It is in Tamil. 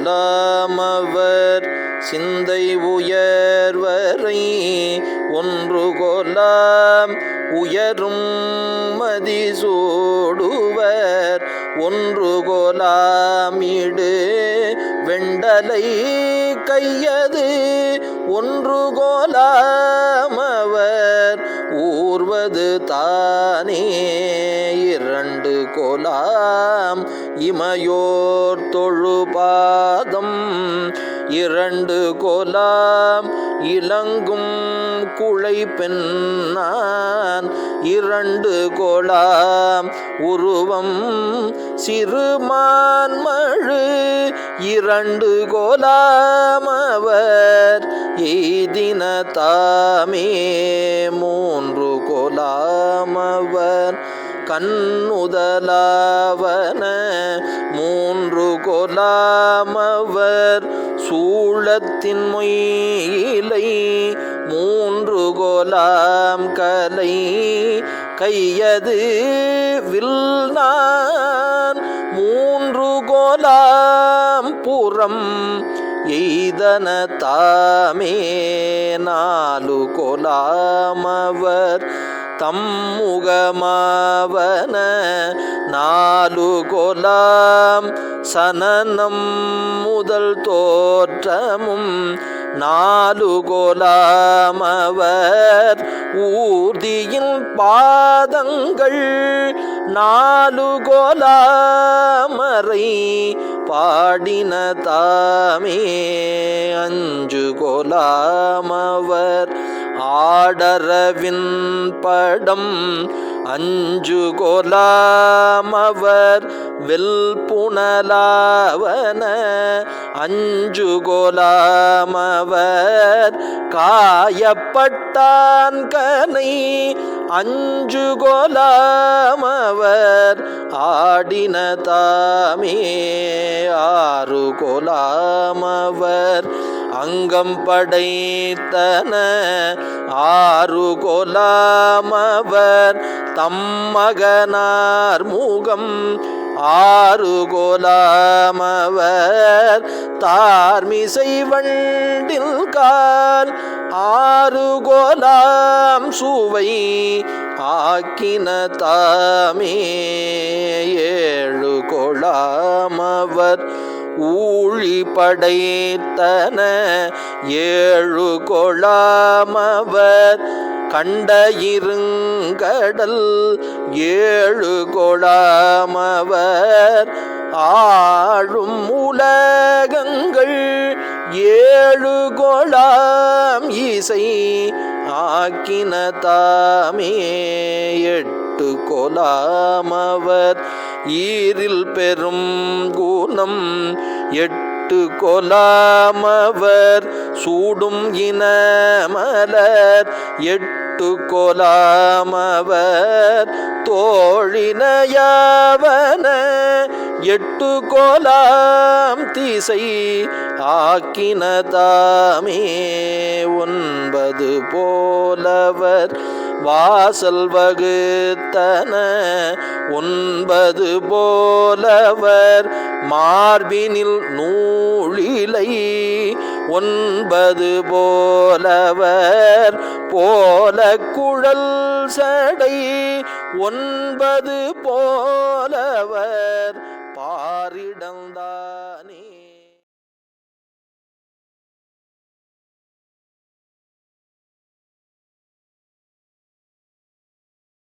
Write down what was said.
கொல்லாமவர் சிந்தை உயர்வரை ஒன்று கொல்லாம் உயரும் மதிசூடுவர் ஒன்று கொலாமிடு வெண்டலை கையது ஒன்று கொலாமவர் ஊர்வது தானே இரண்டு கொலாம் இமையோர் தொழுபாதம் இரண்டு கொலாம் இலங்கும் குழை பெண்ணான் இரண்டு கொலாம் உருவம் சிறுமான்மழு இரண்டு கொலாம் அவர் எய்தின தாமே மூன்று கொலாம் அவர் கண்ணுதலாவன மூன்று கொலாமவர் சூழத்தின் மொயிலை மூன்று கொலாம் கலை கையது வில்நான் மூன்று கொலாம் புறம் எய்தன தாமே நாலு கொலாமவர் தம்முகமாவன நாலு கொலாம் சனனம் முதல் தோற்றமும் நாலு கொலாமவர் ஊர்தியின் பாதங்கள் நாலு கொலாமரை பாடின தாமே அஞ்சு கொலாமவர் ஆடரவின் படம் அஞ்சு கொலாமவர் வெல்புணலாவன அஞ்சு கொலாமவர் காயப்பட்டான் கனை அஞ்சு கொலாமவர் ஆடின தாமே ஆறு கொலாமவர் அங்கம் படைத்தன ஆறு கொலாமவர் தம்மகனார் முகம் ஆறு கொலாமவர் தார்மிசை வண்டில் கால் ஆறு கொலாம் சுவை ஆக்கின தாமே ஏழு கொலாமவர் ஊழி படைத்தன ஏழு கொலாமவர் கண்ட இருங்கடல் ஏழு கொலாமவர் ஆழும் உலகங்கள் ஏழு கொலாம் இசை ஆக்கின தாமே எட்டு கொலாமவர் ஈரில் பெரும் குணம் எட்டு கொலாமவர் சூடும் இனமலர் எட்டு கொலாமவர் தோழினையாவன எட்டு கொலாம் திசை ஆக்கின தாமே ஒன்பது போலவர் வாசல் வகுத்தன ஒன்பது போலவர் மார்பினில் நூலிலை ஒன்பது போலவர் போல குழல் சடை ஒன்பது போலவர் பாரிடந்தானே.